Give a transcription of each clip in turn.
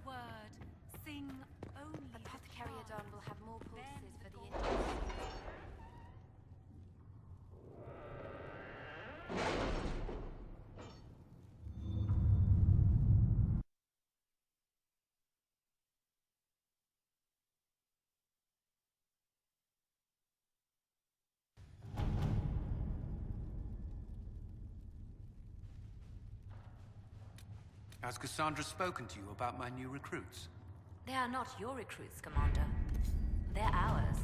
word. Sing only. Apothecary Adon will have more pulses for the Has Cassandra spoken to you about my new recruits? They are not your recruits, Commander. They're ours.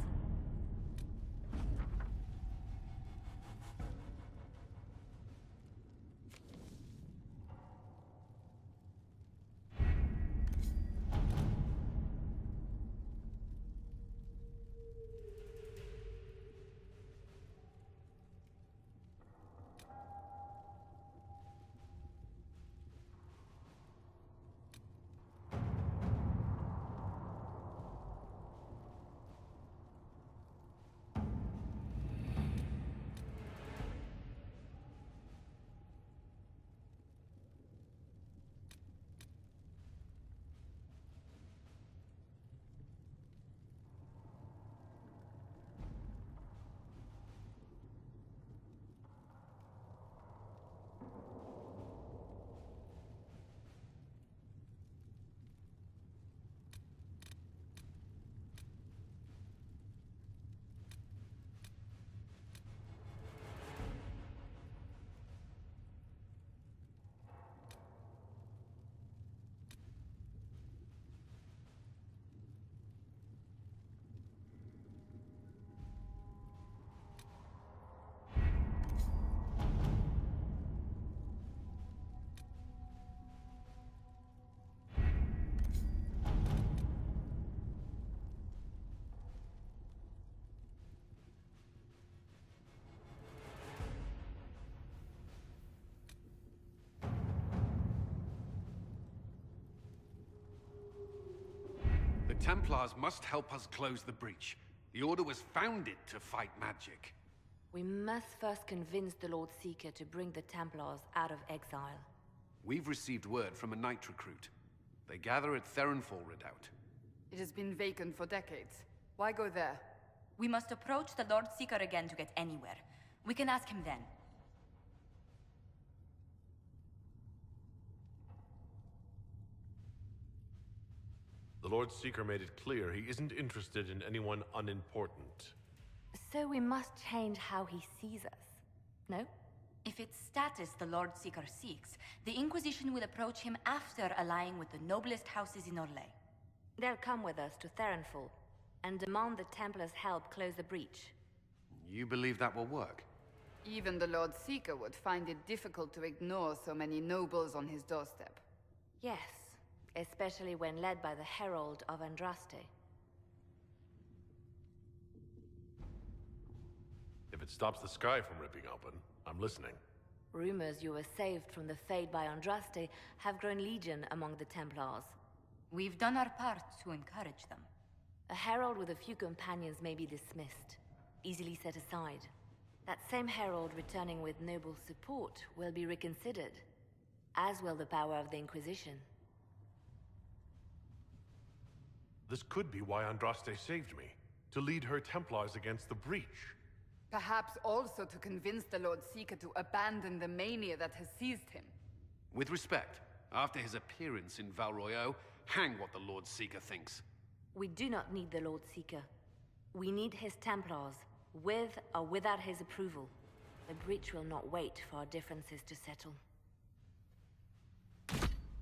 The Templars must help us close the breach. The Order was founded to fight magic. We must first convince the Lord Seeker to bring the Templars out of exile. We've received word from a knight recruit. They gather at Theronfall Redoubt. It has been vacant for decades. Why go there? We must approach the Lord Seeker again to get anywhere. We can ask him then. The Lord Seeker made it clear he isn't interested in anyone unimportant. So we must change how he sees us, no? If it's status the Lord Seeker seeks, the Inquisition will approach him after allying with the noblest houses in Orlais. They'll come with us to Theronfall and demand the Templars' help close the breach. You believe that will work? Even the Lord Seeker would find it difficult to ignore so many nobles on his doorstep. Yes, especially when led by the Herald of Andraste. If it stops the sky from ripping open, I'm listening. Rumors you were saved from the fate by Andraste have grown legion among the Templars. We've done our part to encourage them. A herald with a few companions may be dismissed, easily set aside. That same herald returning with noble support will be reconsidered, as will the power of the Inquisition. This could be why Andraste saved me, to lead her Templars against the breach. Perhaps also to convince the Lord Seeker to abandon the mania that has seized him. With respect, after his appearance in Val Royeaux, hang what the Lord Seeker thinks. We do not need the Lord Seeker. We need his Templars, with or without his approval. The breach will not wait for our differences to settle.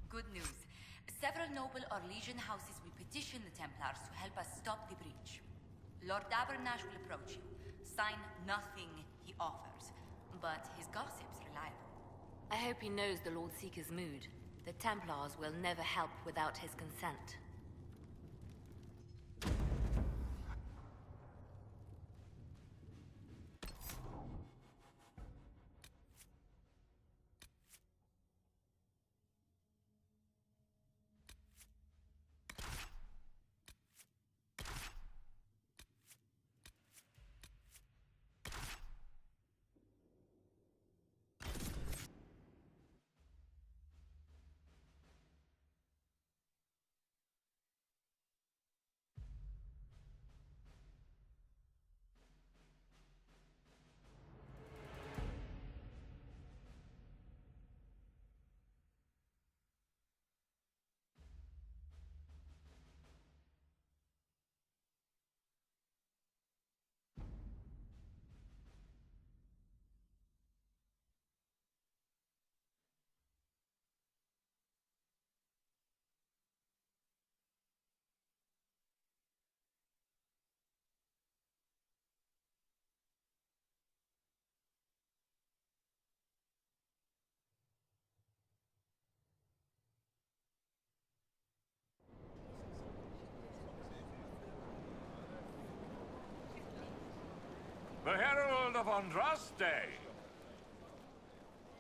Good news. Several noble Orlesian houses will petition the Templars to help us stop the breach. Lord Abernash will approach you. Sign nothing he offers, but his gossip's reliable. I hope he knows the Lord Seeker's mood. The Templars will never help without his consent. of Andraste!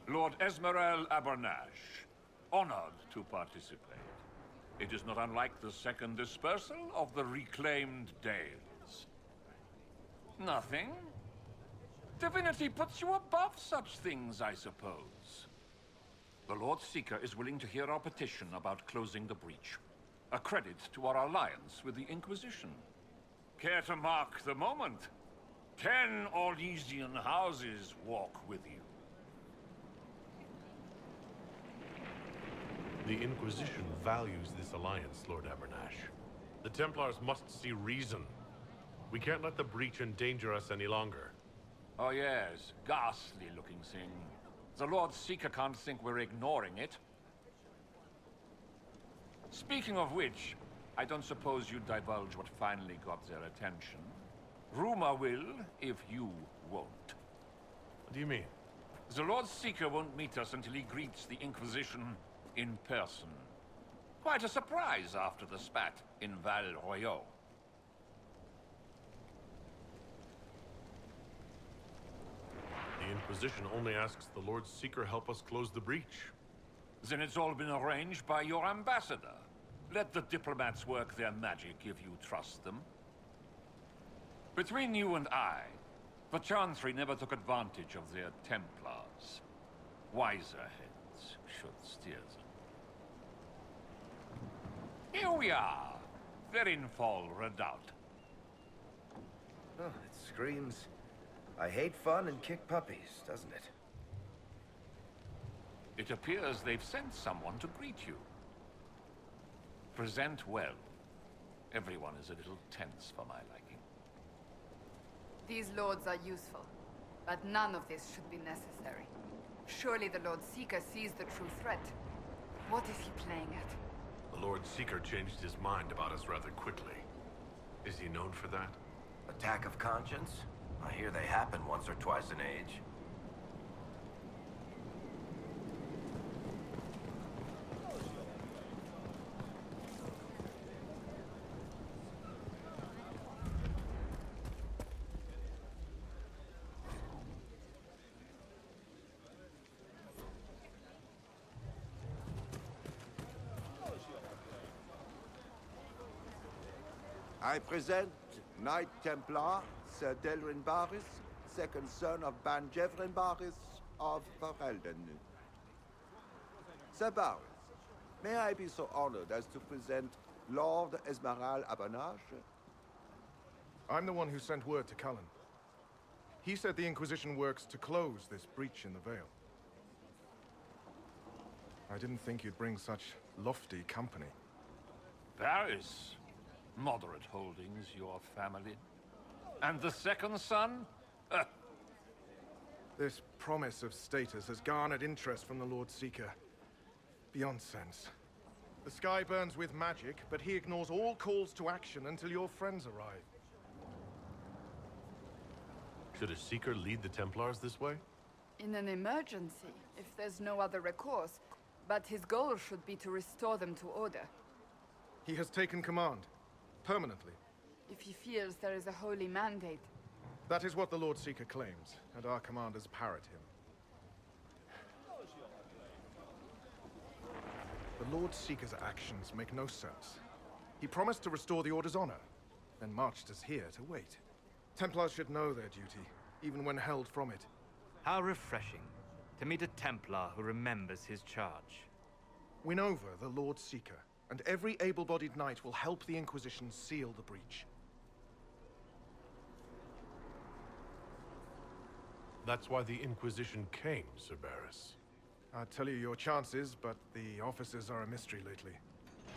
Lord Esmeralda Abernash, honored to participate. It is not unlike the second dispersal of the reclaimed Dales. Nothing? Divinity puts you above such things, I suppose. The Lord Seeker is willing to hear our petition about closing the breach. A credit to our alliance with the Inquisition. Care to mark the moment? 10 Orlesian houses walk with you. The Inquisition values this alliance, Lord Abernash. The Templars must see reason. We can't let the breach endanger us any longer. Oh yes, ghastly-looking thing. The Lord Seeker can't think we're ignoring it. Speaking of which, I don't suppose you'd divulge what finally got their attention. Rumor will, if you won't. What do you mean? The Lord Seeker won't meet us until he greets the Inquisition in person. Quite a surprise after the spat in Val Royeaux. The Inquisition only asks the Lord Seeker help us close the breach. Then it's all been arranged by your ambassador. Let the diplomats work their magic if you trust them. Between you and I, the Chantry never took advantage of their Templars. Wiser heads should steer them. Here we are, Verinfall Redoubt. Oh, it screams, I hate fun and kick puppies, doesn't it? It appears they've sent someone to greet you. Present well. Everyone is a little tense for my liking. These lords are useful, but none of this should be necessary. Surely the Lord Seeker sees the true threat. What is he playing at? The Lord Seeker changed his mind about us rather quickly. Is he known for that? Attack of conscience? I hear they happen once or twice an age. I present Knight Templar, Sir Delrin Barris, second son of Ban Jevrin Barris of Ferelden. Sir Barris, may I be so honored as to present Lord Esmeralda Abernash? I'm the one who sent word to Cullen. He said the Inquisition works to close this breach in the Vale. I didn't think you'd bring such lofty company. Barris. Moderate holdings, your family. And the second son? This promise of status has garnered interest from the Lord Seeker. Beyond sense. The sky burns with magic, but he ignores all calls to action until your friends arrive. Should a Seeker lead the Templars this way? In an emergency, if there's no other recourse. But his goal should be to restore them to order. He has taken command. Permanently. If he feels there is a holy mandate. That is what the Lord Seeker claims, and our commanders parrot him. The Lord Seeker's actions make no sense. He promised to restore the Order's honor, then marched us here to wait. Templars should know their duty, even when held from it. How refreshing to meet a Templar who remembers his charge. Win over the Lord Seeker, and every able-bodied knight will help the Inquisition seal the breach. That's why the Inquisition came, Sir Barris. I'd tell you your chances, but the officers are a mystery lately.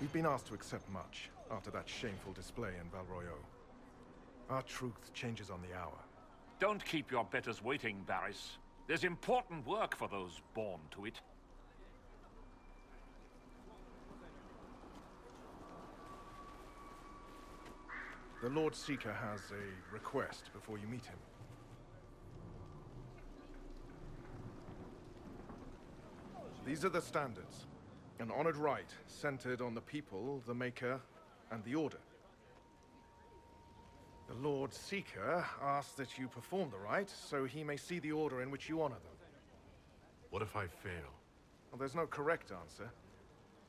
We've been asked to accept much after that shameful display in Val Royeaux. Our truth changes on the hour. Don't keep your betters waiting, Barris. There's important work for those born to it. The Lord Seeker has a request before you meet him. These are the standards. An honored right centered on the people, the Maker, and the Order. The Lord Seeker asks that you perform the rite, so he may see the order in which you honor them. What if I fail? Well, there's no correct answer.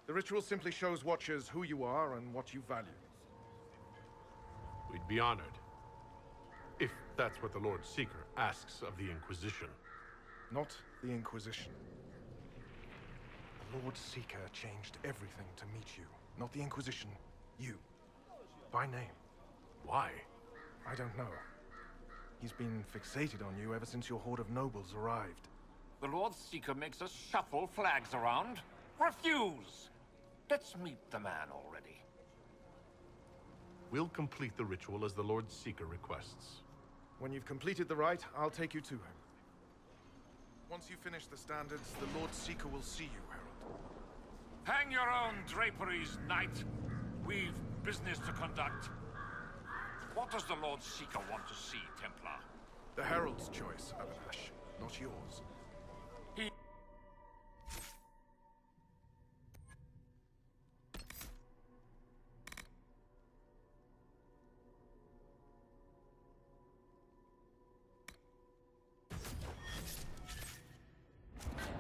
The ritual simply shows Watchers who you are and what you value. We'd be honored. If that's what the Lord Seeker asks of the Inquisition. Not the Inquisition. The Lord Seeker changed everything to meet you. Not the Inquisition. You. By name. Why? I don't know. He's been fixated on you ever since your horde of nobles arrived. The Lord Seeker makes us shuffle flags around. Refuse! Let's meet the man already. We'll complete the ritual as the Lord Seeker requests. When you've completed the rite, I'll take you to him. Once you finish the standards, the Lord Seeker will see you, Herald. Hang your own draperies, knight. We've business to conduct. What does the Lord Seeker want to see, Templar? The Herald's choice, Abanash, not yours. He...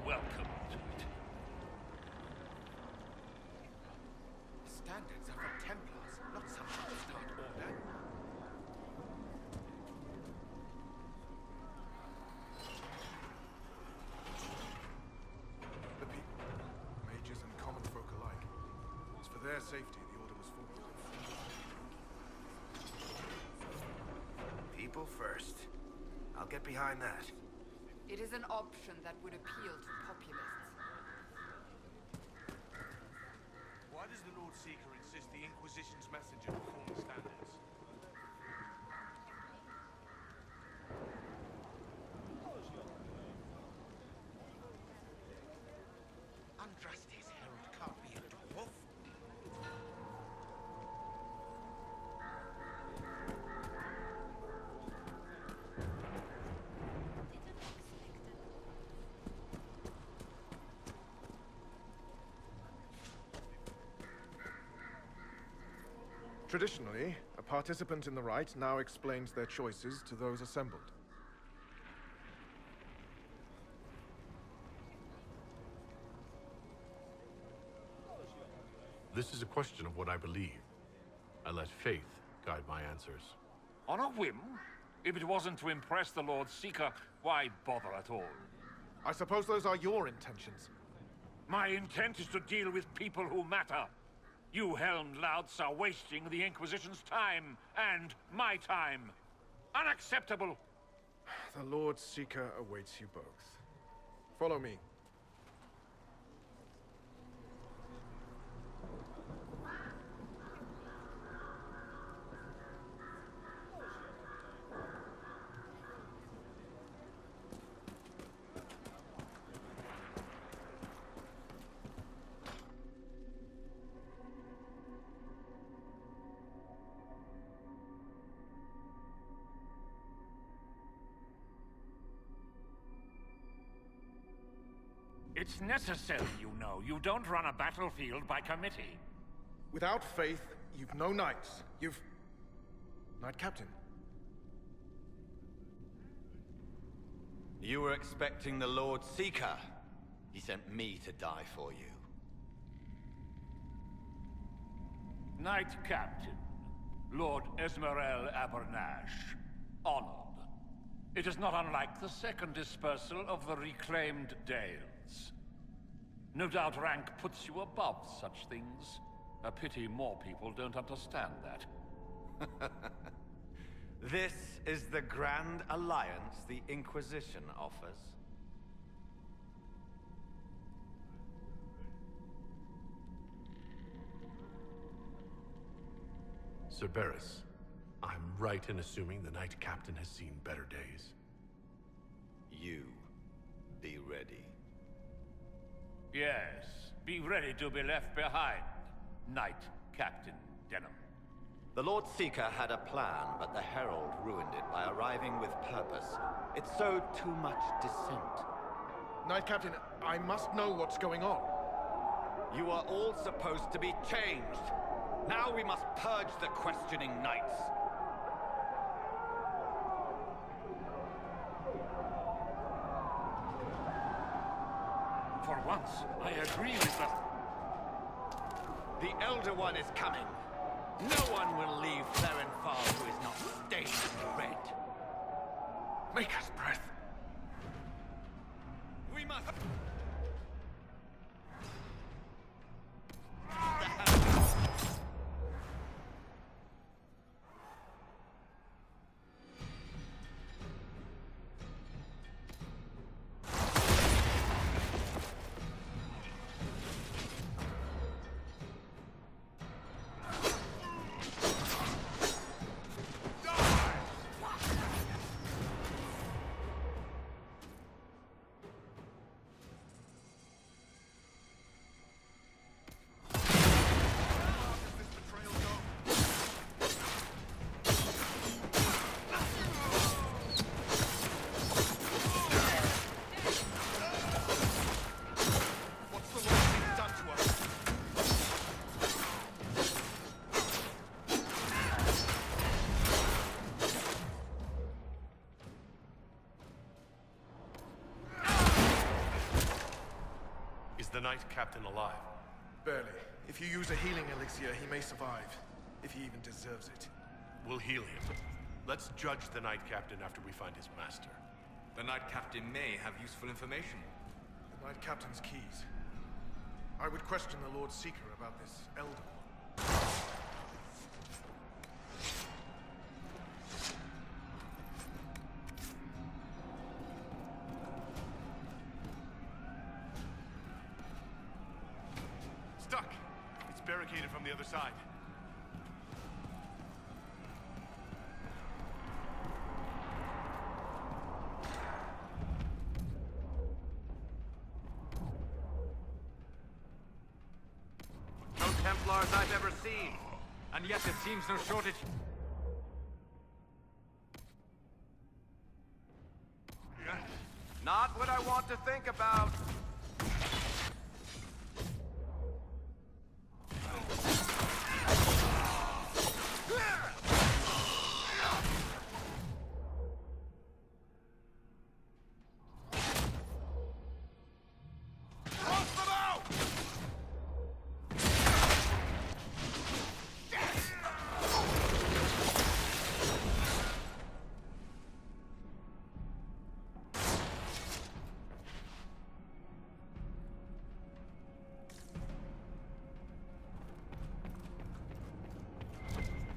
Welcome to it. Standards are for Templars, not some upstart order. The people, mages and common folk alike. It's for their safety the order was formed. People first. I'll get behind that. It is an option that would appeal to populists. Why does the Lord Seeker insist the Inquisition's messenger perform the standards? Andraste's herald can't be a dwarf. Traditionally, a participant in the rite now explains their choices to those assembled. This is a question of what I believe. I let faith guide my answers. On a whim? If it wasn't to impress the Lord Seeker, why bother at all? I suppose those are your intentions. My intent is to deal with people who matter. You helmed louts are wasting the Inquisition's time, and my time. Unacceptable! The Lord Seeker awaits you both. Follow me. It's necessary, you know. You don't run a battlefield by committee. Without faith, you've no knights. You've... Knight Captain. You were expecting the Lord Seeker. He sent me to die for you. Knight Captain, Lord Esmerel Abernash, honored. It is not unlike the second dispersal of the reclaimed Dales. No doubt rank puts you above such things. A pity more people don't understand that. This is the grand alliance the Inquisition offers. Cerberus, I'm right in assuming the Knight Captain has seen better days. You be ready. Yes, be ready to be left behind, Knight Captain Denham. The Lord Seeker had a plan, but the Herald ruined it by arriving with purpose. It sowed too much dissent. Knight Captain, I must know what's going on. You are all supposed to be changed. Now we must purge the questioning knights. once. I agree with that. The Elder One is coming. No one will leave Therenfar who is not stained in red. Make us breath. We must... The Knight Captain alive? Barely. If you use a healing elixir, he may survive. If he even deserves it. We'll heal him. Let's judge the Knight Captain after we find his master. The Knight Captain may have useful information. The Knight Captain's keys. I would question the Lord Seeker about this Elder One. Stuck! It's barricaded from the other side. No Templars I've ever seen. And yet it seems no shortage... Not what I want to think about.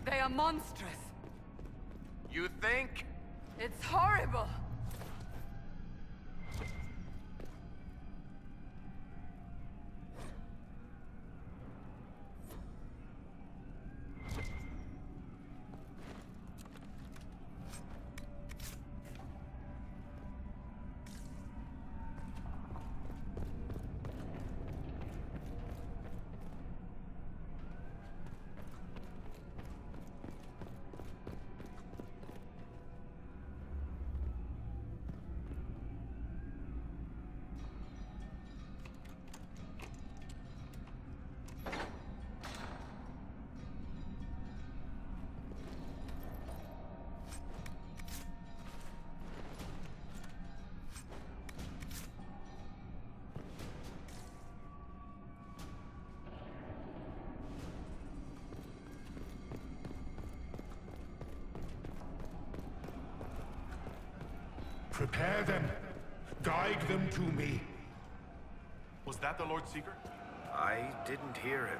They are monstrous. You think? It's horrible. Prepare them. Guide them to me. Was that the Lord Seeker? I didn't hear him.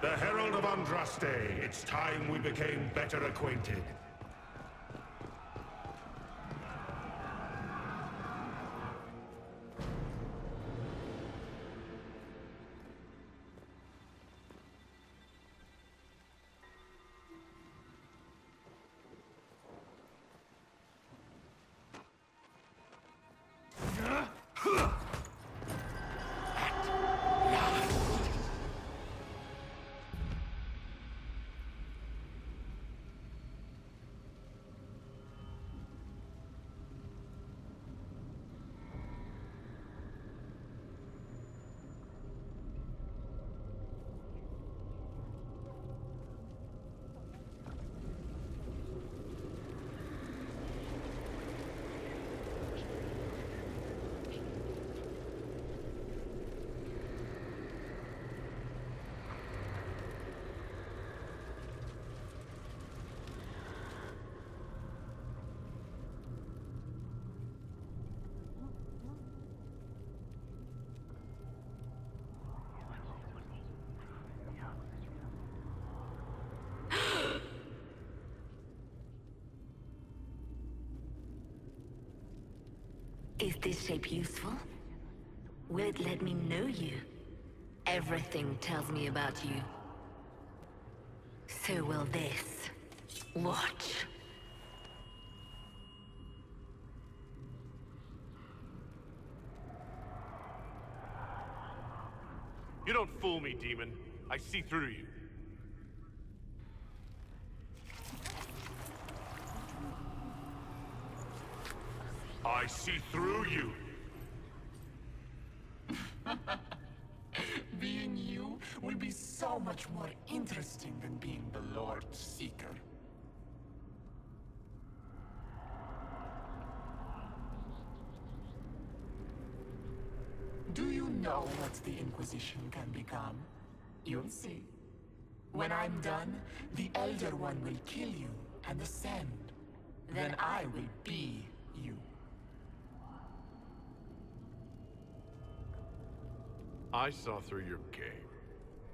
The Herald of Andraste. It's time we became better acquainted. Is this shape useful? Will it let me know you? Everything tells me about you. So will this. Watch. You don't fool me, demon. I see through you. I see through you. Being you will be so much more interesting than being the Lord Seeker. Do you know what the Inquisition can become? You'll see. When I'm done, the Elder One will kill you and ascend. Then I will be you. I saw through your game.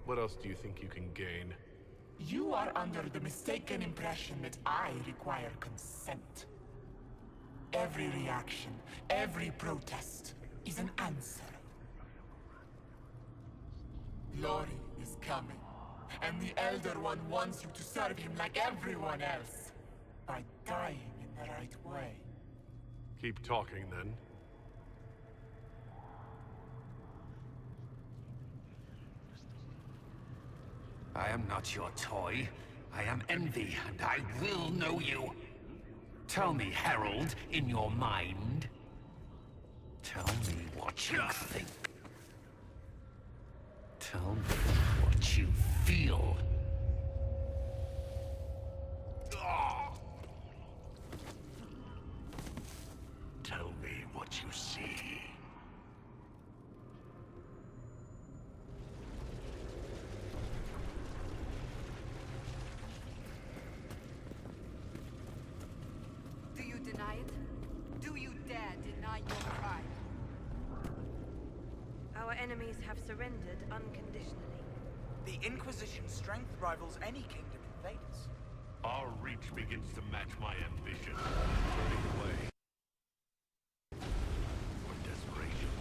What else do you think you can gain? You are under the mistaken impression that I require consent. Every reaction, every protest is an answer. Glory is coming, and the Elder One wants you to serve him like everyone else, by dying in the right way. Keep talking, then. I am not your toy. I am Envy, and I will know you. Tell me, Herald, in your mind. Tell me what you think. Tell me what you feel. Tell me what you see. Do you deny it? Do you dare deny your crime? Our enemies have surrendered unconditionally. The Inquisition's strength rivals any kingdom invaders. Our reach begins to match my ambition. Turning away. For desperation.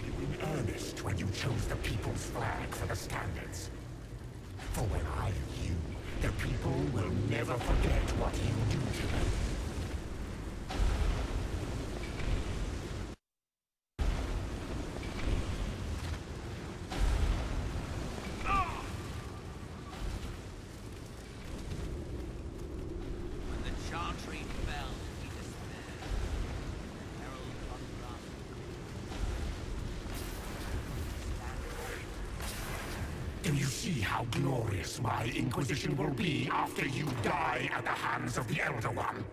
You were in earnest when you chose the People's Flag for the standards. For when I am you, the people will never forget what you do to them. When the Chantry fell, he despaired. Herald contrast. Do you see how glorious my Inquisition will be after you die at the hands of the Elder One?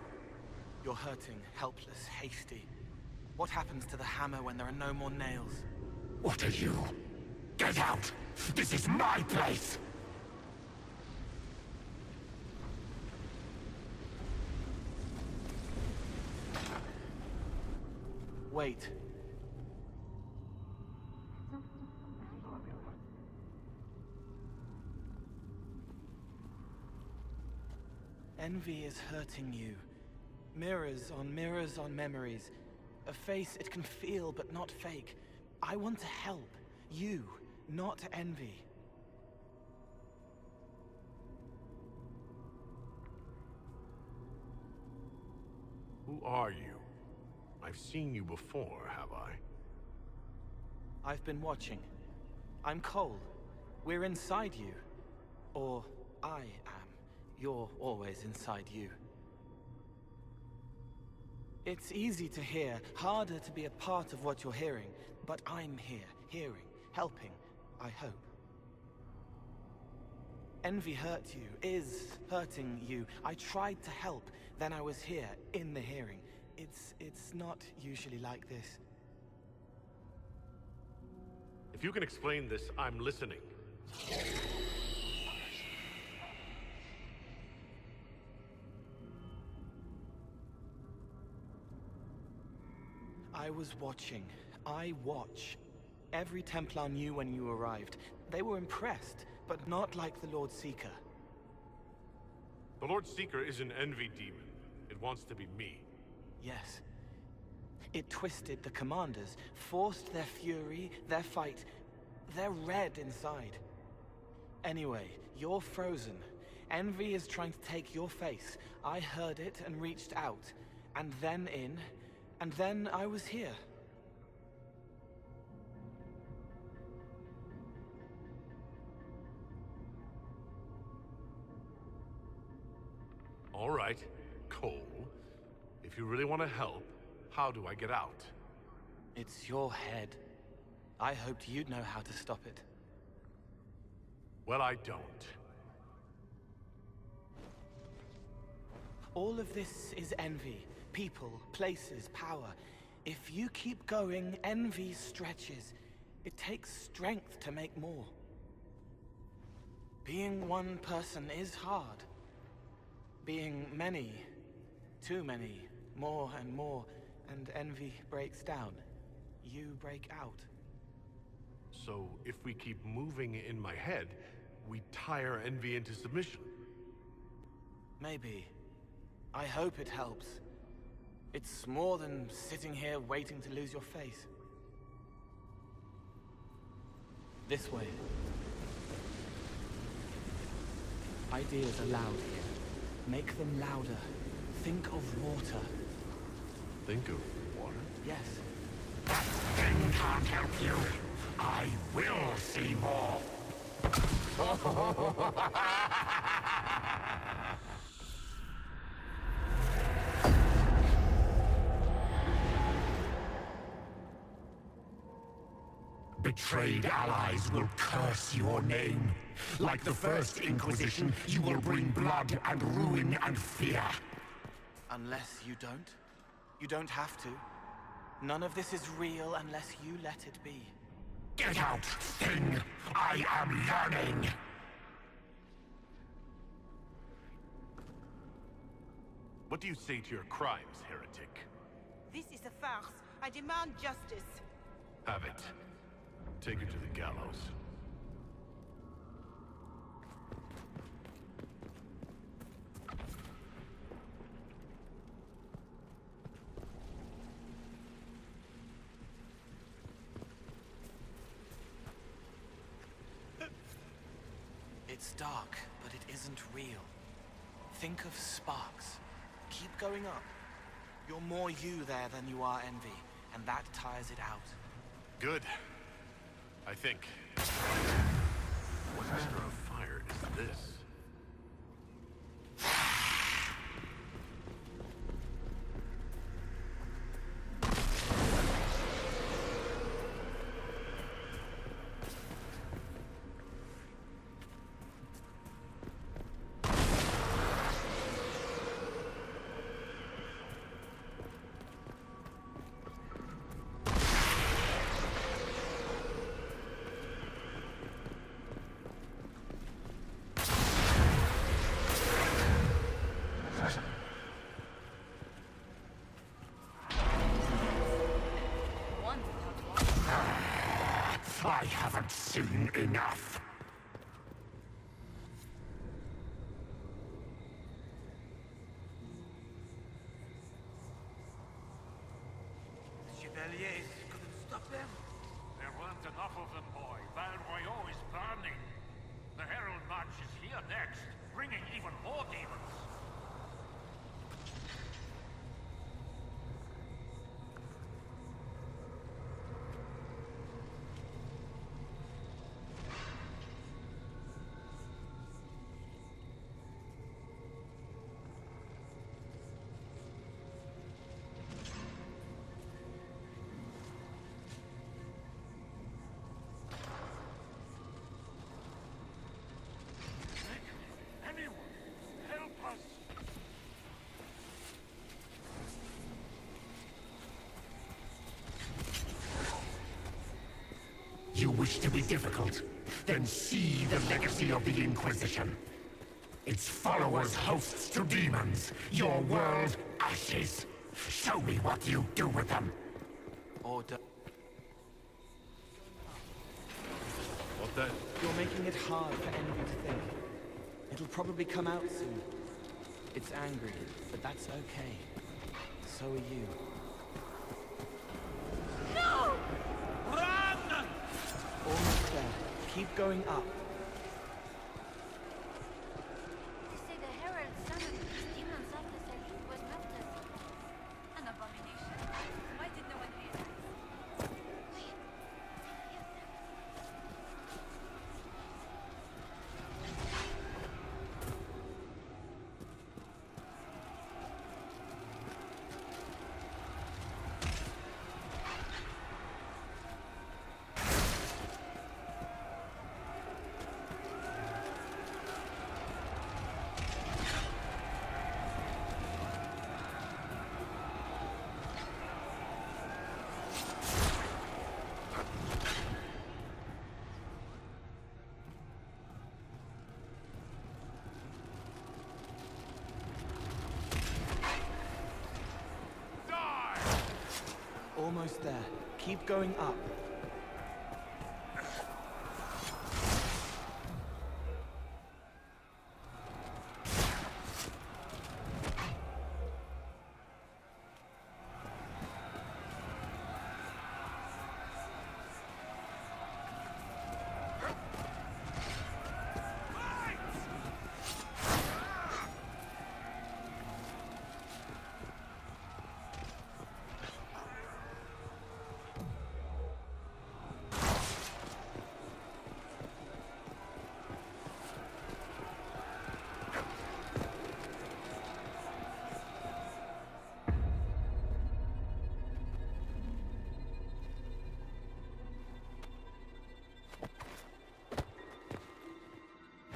You're hurting, helpless, hasty. What happens to the hammer when there are no more nails? What are you? Get out! This is my place! Wait. Envy is hurting you. Mirrors on memories. A face it can feel but not fake. I want to help. You, not Envy. Who are you? I've seen you before, have I? I've been watching. I'm Cole. We're inside you. Or I am. You're always inside you. It's easy to hear, harder to be a part of what you're hearing. But I'm here, hearing, helping, I hope. Envy hurt you, is hurting you. I tried to help, then I was here, in the hearing. It's not usually like this. If you can explain this, I'm listening. I was watching. I watch. Every Templar knew when you arrived. They were impressed, but not like the Lord Seeker. The Lord Seeker is an envy demon. It wants to be me. Yes. It twisted the commanders, forced their fury, their fight. They're red inside. Anyway, you're frozen. Envy is trying to take your face. I heard it and reached out. And then in. And then I was here. All right, Cole. If you really want to help, how do I get out? It's your head. I hoped you'd know how to stop it. Well, I don't. All of this is envy. People, places, power. If you keep going, envy stretches. It takes strength to make more. Being one person is hard. Being many, too many, more and more, and envy breaks down. You break out. So, if we keep moving in my head, we tire envy into submission. Maybe. I hope it helps. It's more than sitting here waiting to lose your face. This way. Ideas are loud here. Make them louder. Think of water. Think of water? Yes. That thing can't help you. I will see more. Betrayed allies will curse your name. Like the first Inquisition, you will bring blood and ruin and fear. Unless you don't. You don't have to. None of this is real unless you let it be. Get out, thing! I am yearning! What do you say to your crimes, heretic? This is a farce. I demand justice. Have it. Take her to the gallows. It's dark, but it isn't real. Think of sparks. Keep going up. You're more you there than you are envy, and that tires it out. Good. I think. What extra of fire is this? I haven't seen enough. Chevaliers couldn't stop them? There weren't enough of them, boy. Val Royaux is burning. The Herald March is here next, bringing even more demons. You wish to be difficult? Then see the legacy of the Inquisition. Its followers hosts to demons, your world ashes. Show me what you do with them. Order. What then? You're making it hard for Envy to think. It'll probably come out soon. It's angry, but that's okay. So are you. No! Run! Almost there. Keep going up. You say the Herald summoned these demons after their king was murdered. An abomination? Why did no one realize? Wait. Almost there. Keep going up.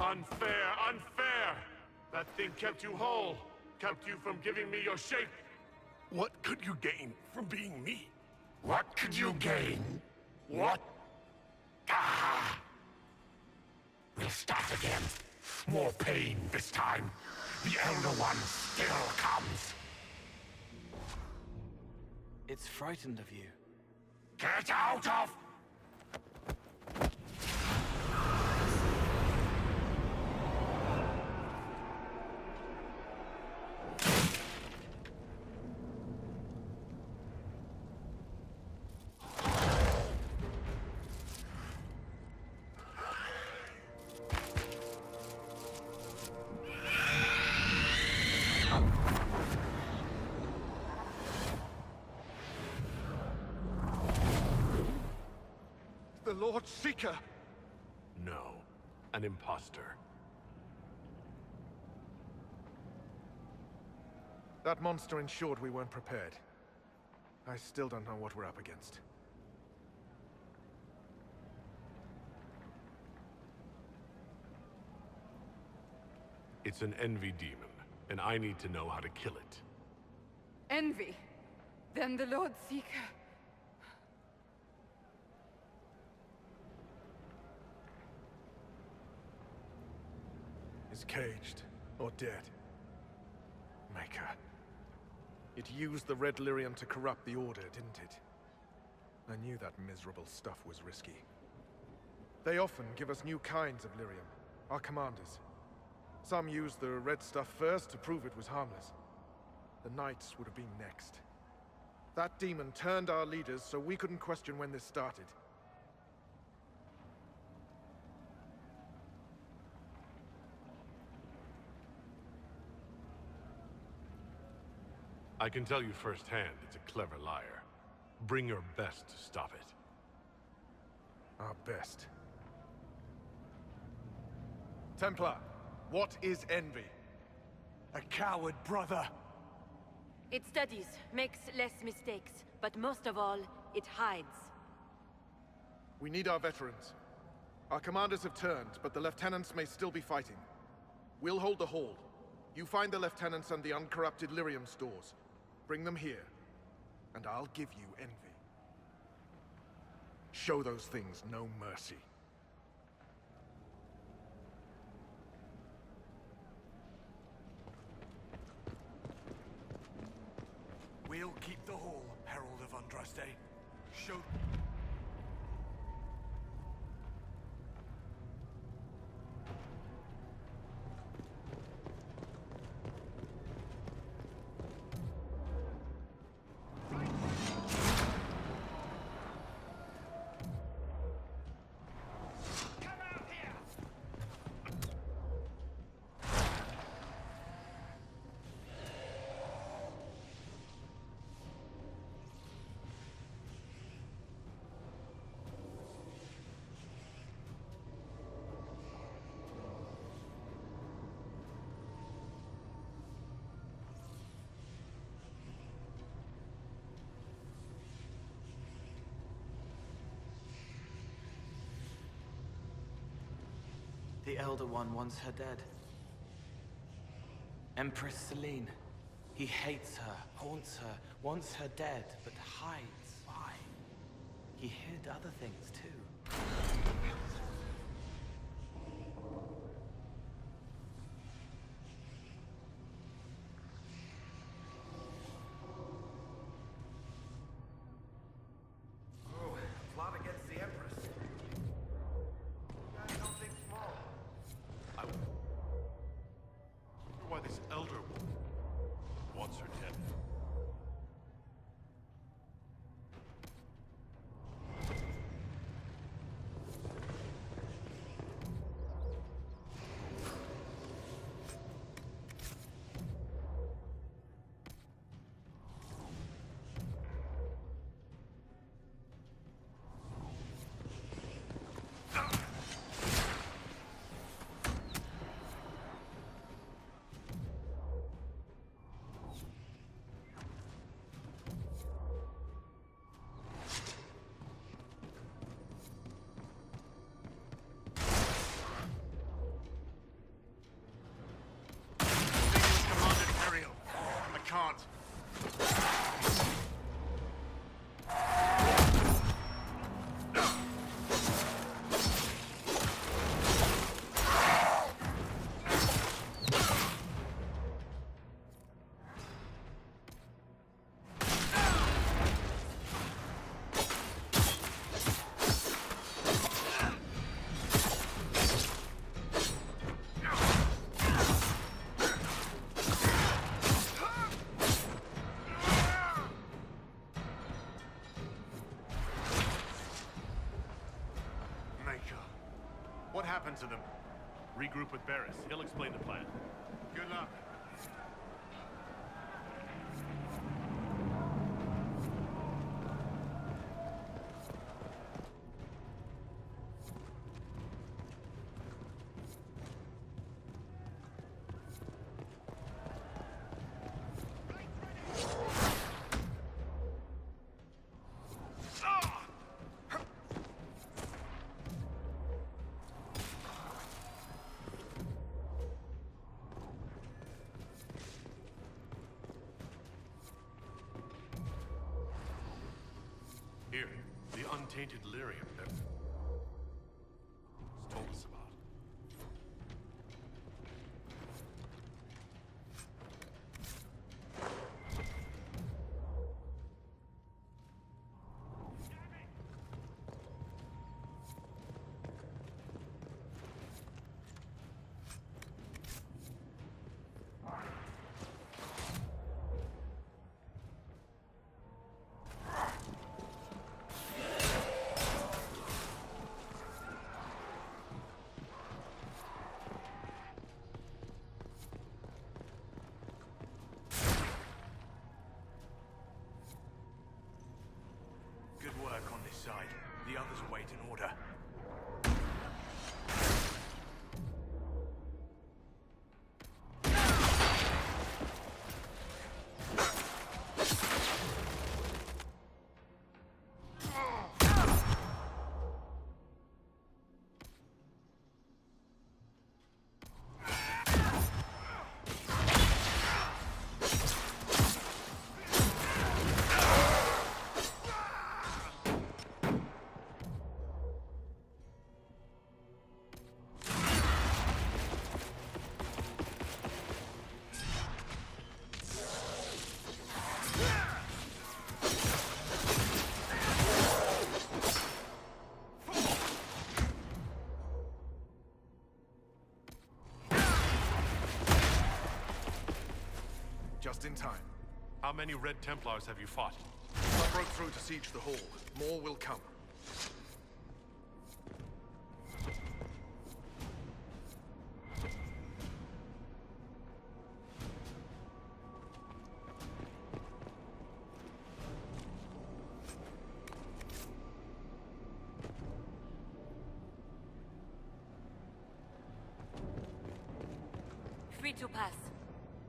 Unfair, unfair! That thing kept you whole, kept you from giving me your shape. What could you gain from being me? What could you gain? What? Ah! We'll start again. More pain this time. The Elder One still comes. It's frightened of you. Get out of... The Lord Seeker! No, an imposter. That monster ensured we weren't prepared. I still don't know what we're up against. It's an envy demon, and I need to know how to kill it. Envy? Then the Lord Seeker. Is caged or dead. Maker. It used the red lyrium to corrupt the Order, didn't it? I knew that miserable stuff was risky. They often give us new kinds of lyrium, our commanders. Some used the red stuff first to prove it was harmless. The Knights would have been next. That demon turned our leaders, so we couldn't question when this started. I can tell you firsthand it's a clever liar. Bring your best to stop it. Our best. Templar, what is envy? A coward, brother. It studies, makes less mistakes, but most of all, it hides. We need our veterans. Our commanders have turned, but the lieutenants may still be fighting. We'll hold the hall. You find the lieutenants and the uncorrupted lyrium stores. Bring them here, and I'll give you envy. Show those things no mercy. We'll keep the hall, Herald of Andraste. Show... The Elder One wants her dead. Empress Celine. He hates her, haunts her, wants her dead, but hides. Why? He hid other things too. Oh, plot against the Empress. That's something small. I wonder why this elder wants her dead. Can't. What happened to them? Regroup with Barris. He'll explain the plan. Good luck. Here, the untainted lyrium that told us about. The others await an order. Just in time. How many Red Templars have you fought? I broke through to siege the hall. More will come. Free to pass.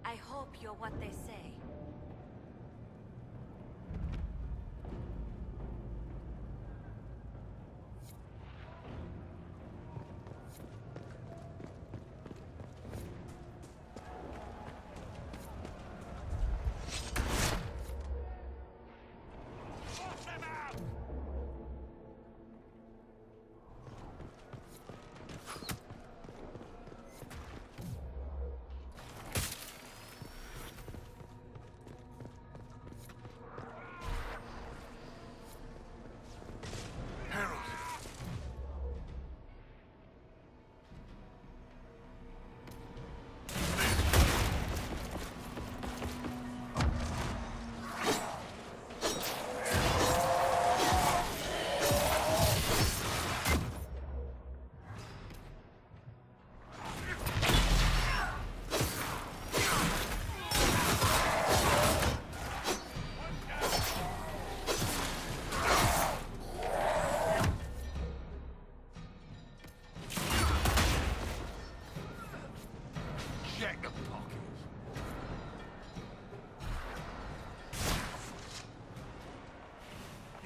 I hope you're what they say.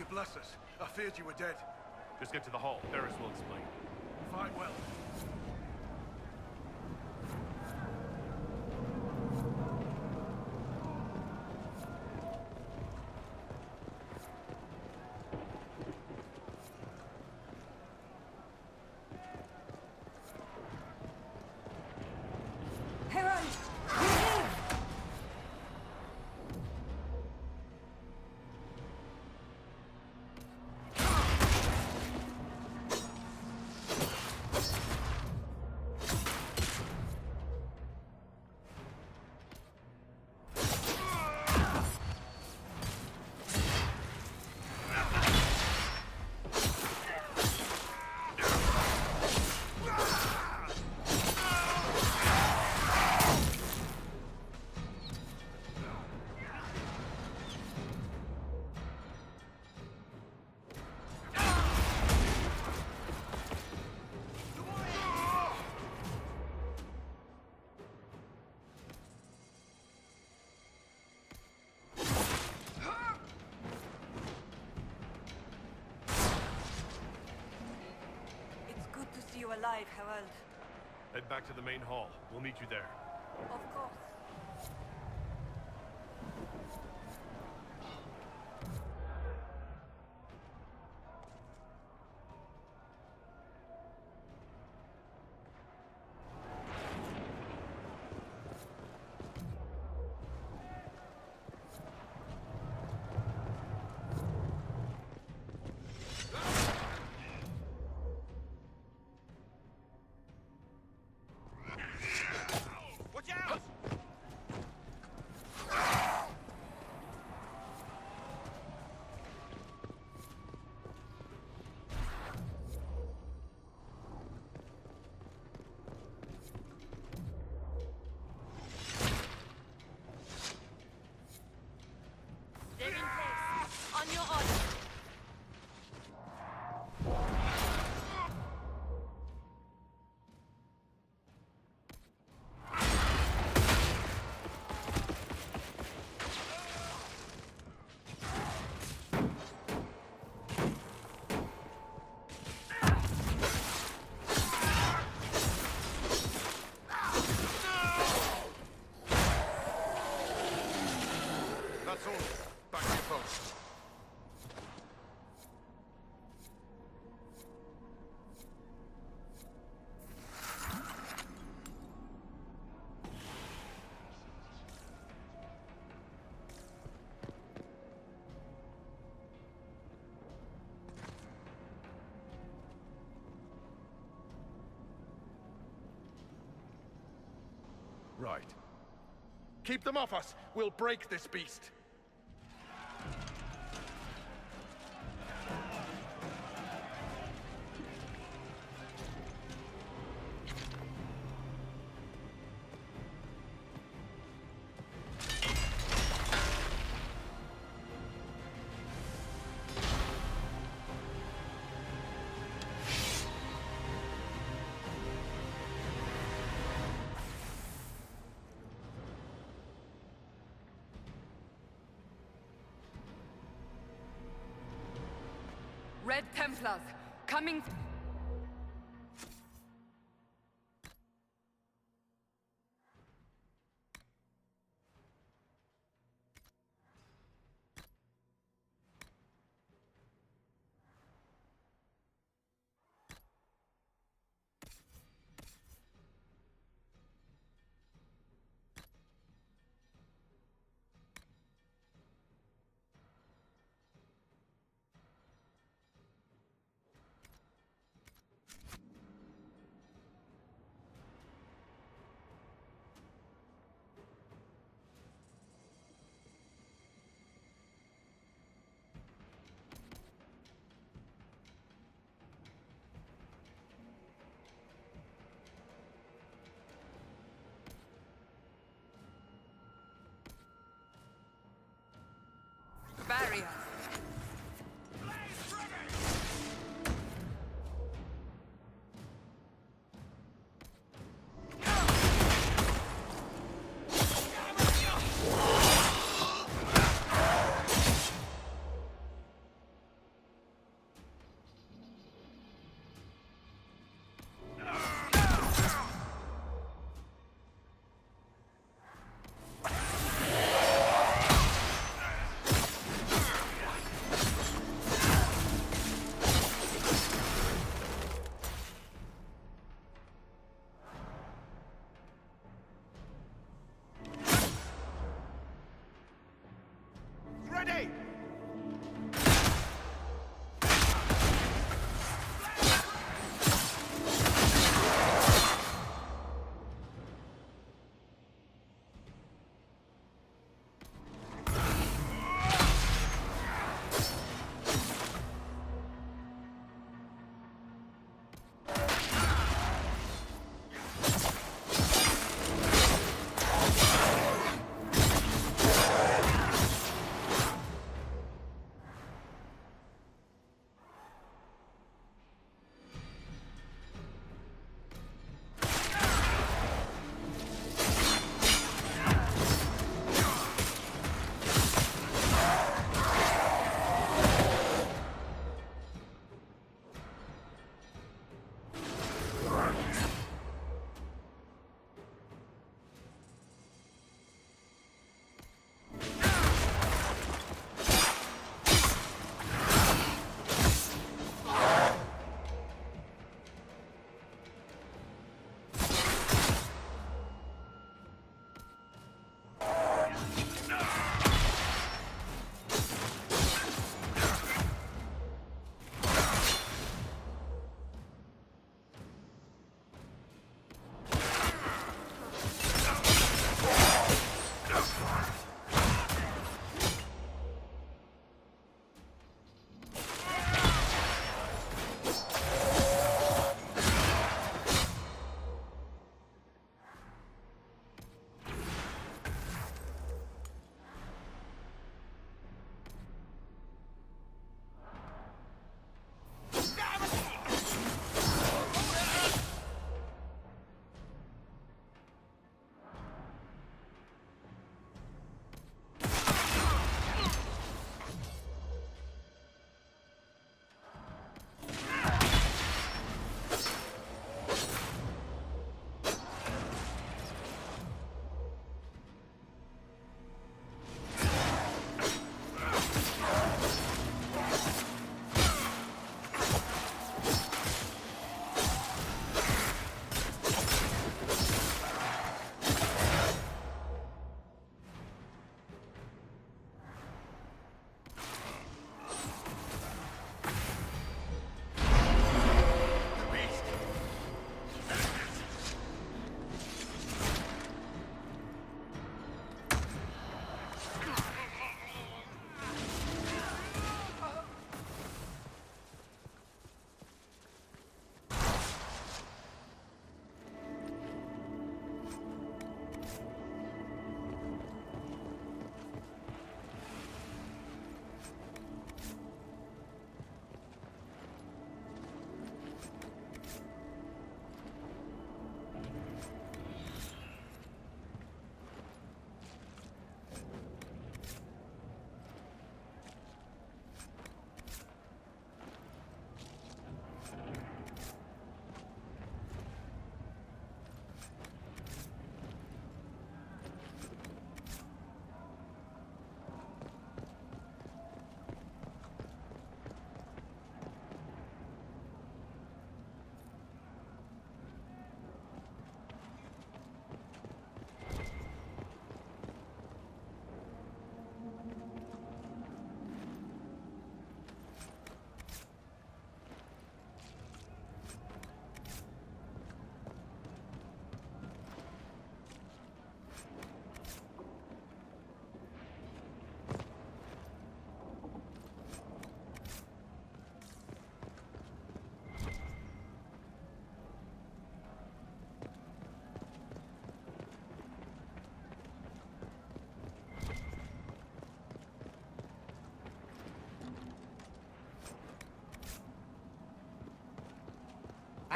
Bless us. I feared you were dead. Just get to the hall. Eris will explain. Fight well. Alive, Herald. Head back to the main hall. We'll meet you there. Of course. Watch out! back to your post. Right. Keep them off us! We'll break this beast! Red Templars, coming... Barrier. Ready!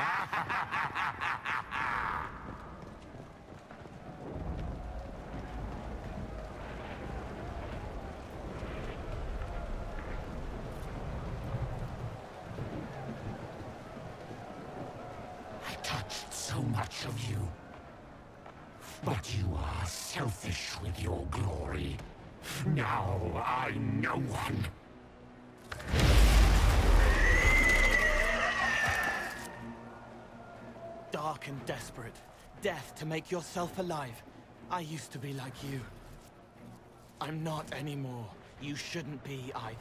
I touched so much of you. But you are selfish with your glory. Now I'm no one. Dark and desperate. Death to make yourself alive. I used to be like you. I'm not anymore. You shouldn't be either.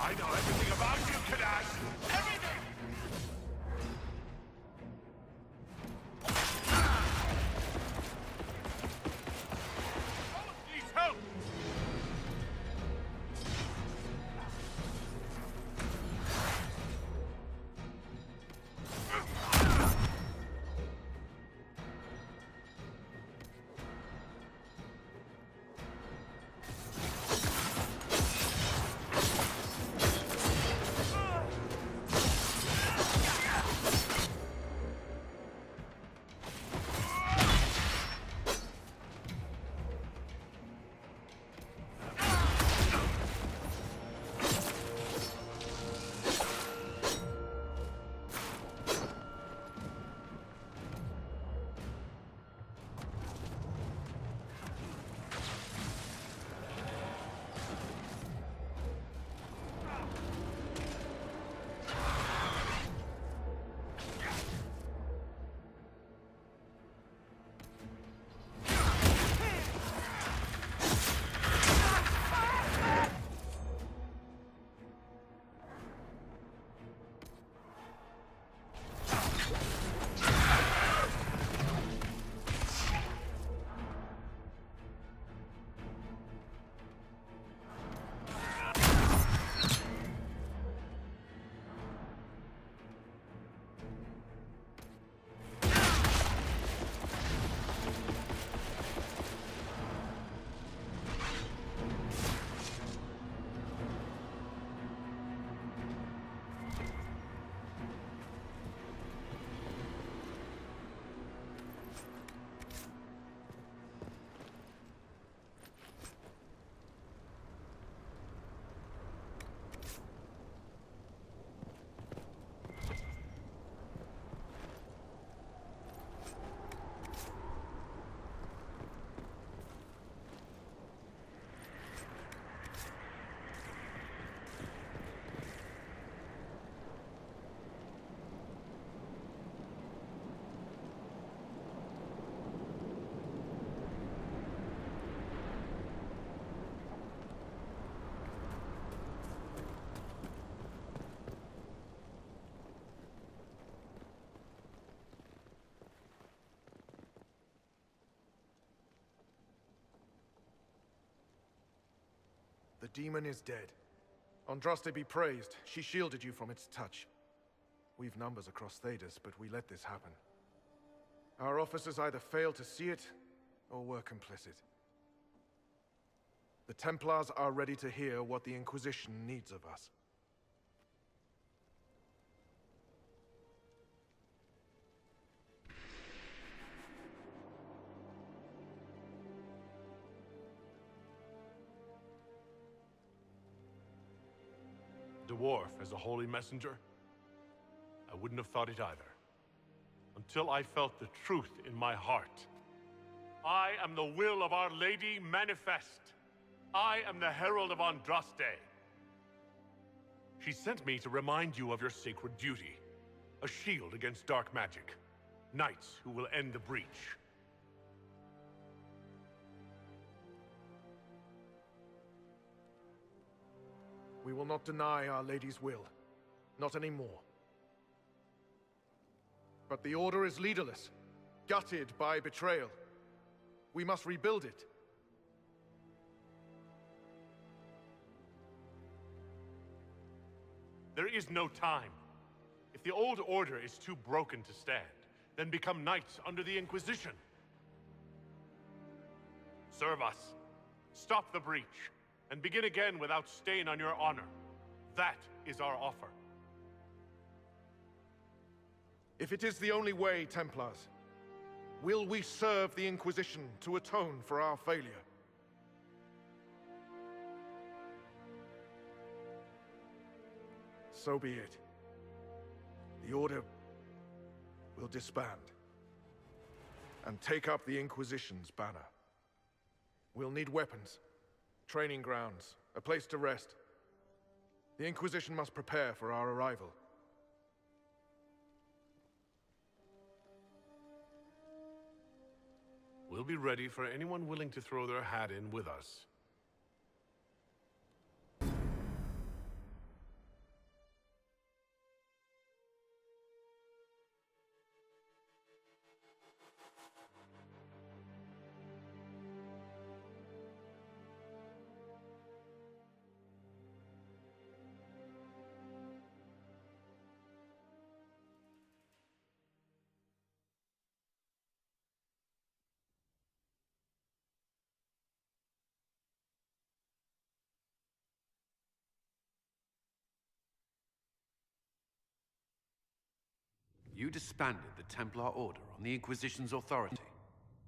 I know everything about you, Kadash! Everything! Please help! demon is dead. Andraste be praised. She shielded you from its touch. We've numbers across Thedas, but we let this happen. Our officers either failed to see it, or were complicit. The Templars are ready to hear what the Inquisition needs of us. Dwarf as a holy messenger? I wouldn't have thought it either. Until I felt the truth in my heart. I am the will of Our Lady manifest. I am the Herald of Andraste. She sent me to remind you of your sacred duty. A shield against dark magic. Knights who will end the breach. We will not deny Our Lady's will. Not anymore. But the Order is leaderless, gutted by betrayal. We must rebuild it. There is no time. If the old order is too broken to stand, then become knights under the Inquisition. Serve us. Stop the breach. And begin again without stain on your honor. That is our offer. If it is the only way, Templars, will we serve the Inquisition to atone for our failure? So be it. The Order will disband and take up the Inquisition's banner. We'll need weapons, training grounds, a place to rest. The Inquisition must prepare for our arrival. We'll be ready for anyone willing to throw their hat in with us. You disbanded the Templar Order on the Inquisition's authority.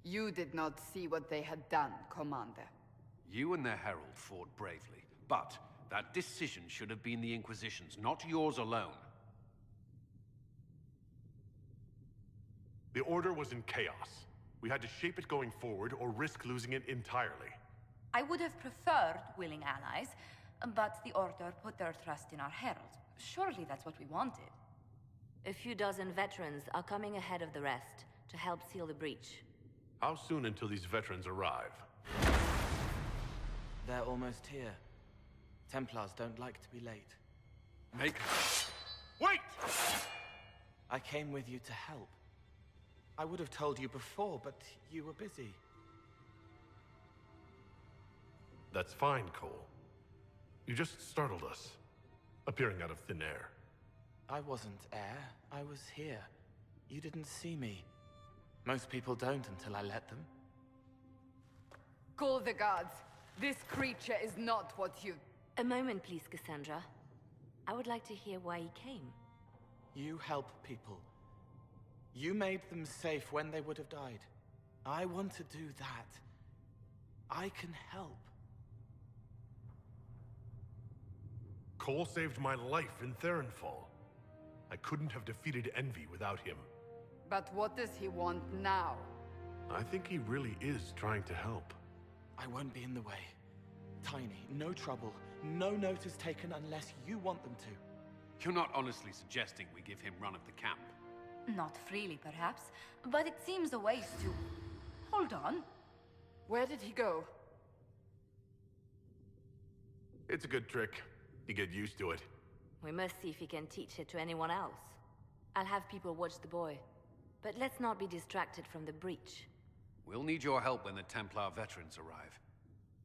You did not see what they had done, Commander. You and the Herald fought bravely, but that decision should have been the Inquisition's, not yours alone. The Order was in chaos. We had to shape it going forward or risk losing it entirely. I would have preferred willing allies, but the Order put their trust in our Herald. Surely that's what we wanted. A few dozen veterans are coming ahead of the rest to help seal the breach. How soon until these veterans arrive? They're almost here. Templars don't like to be late. Wait! I came with you to help. I would have told you before, but you were busy. That's fine, Cole. You just startled us, appearing out of thin air. I wasn't air. I was here. You didn't see me. Most people don't until I let them. Call the guards. This creature is not what you... A moment, please, Cassandra. I would like to hear why he came. You help people. You made them safe when they would have died. I want to do that. I can help. Cole saved my life in Theronfall. I couldn't have defeated Envy without him. But what does he want now? I think he really is trying to help. I won't be in the way. Tiny, no trouble. No notice taken unless you want them to. You're not honestly suggesting we give him run of the camp? Not freely, perhaps, but it seems a waste to... Hold on. Where did he go? It's a good trick. You get used to it. We must see if he can teach it to anyone else. I'll have people watch the boy. But let's not be distracted from the breach. We'll need your help when the Templar veterans arrive.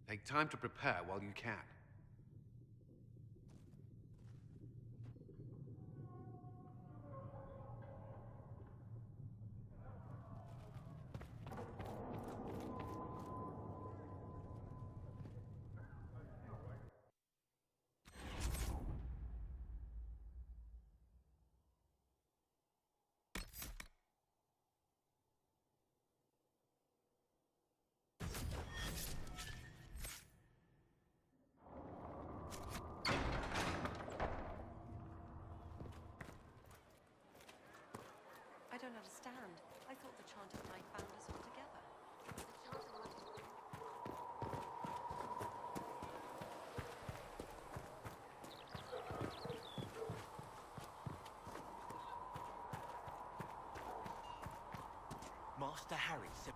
Take time to prepare while you can. Master Harry said...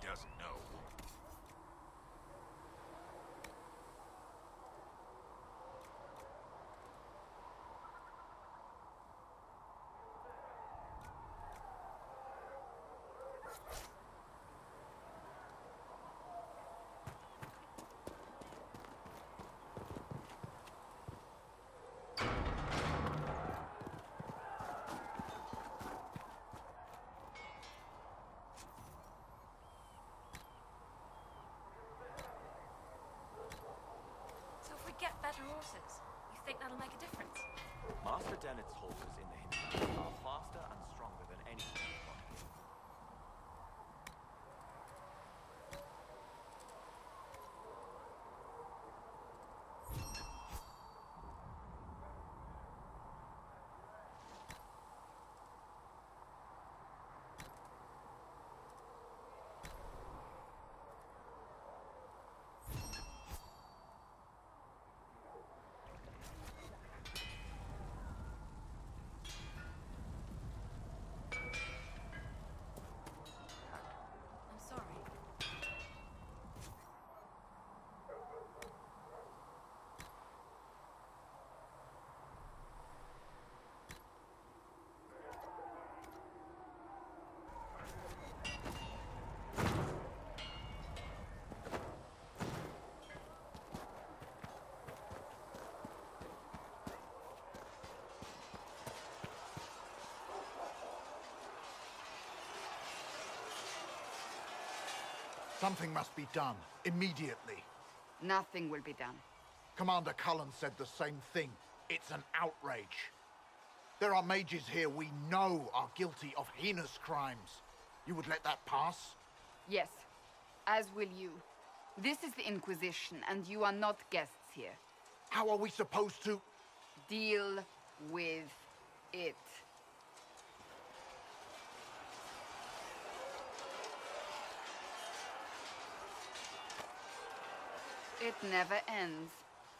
Doesn't know. Get better horses. You think that'll make a difference? Master Dennett's horses in the hinterland are faster and stronger than any. Something must be done, immediately. Nothing will be done. Commander Cullen said the same thing. It's an outrage. There are mages here we know are guilty of heinous crimes. You would let that pass? Yes, as will you. This is the Inquisition, and you are not guests here. How are we supposed to... Deal with it. It never ends,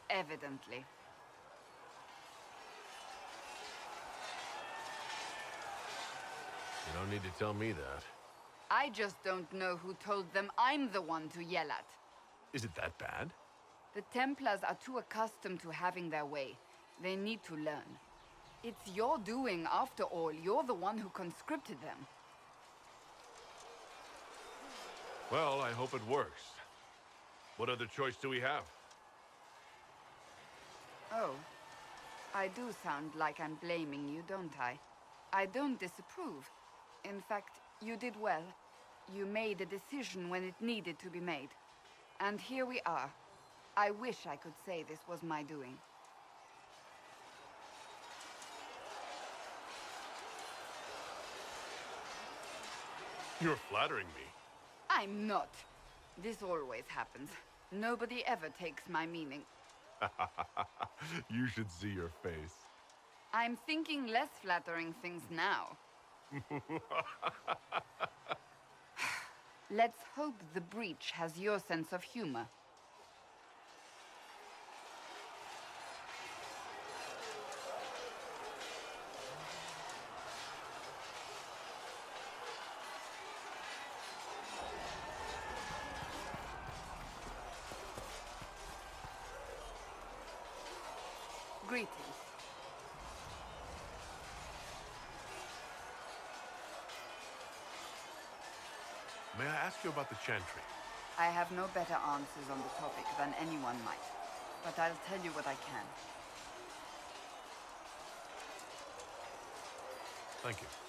evidently. You don't need to tell me that. I just don't know who told them I'm the one to yell at. Is it that bad? The Templars are too accustomed to having their way. They need to learn. It's your doing, after all. You're the one who conscripted them. Well, I hope it works. What other choice do we have? Oh. I do sound like I'm blaming you, don't I? I don't disapprove. In fact, you did well. You made a decision when it needed to be made. And here we are. I wish I could say this was my doing. You're flattering me. I'm not. This always happens. Nobody ever takes my meaning. You should see your face. I'm thinking less flattering things now. Let's hope the breach has your sense of humor. Greetings. May I ask you about the Chantry? I have no better answers on the topic than anyone might, but I'll tell you what I can. Thank you.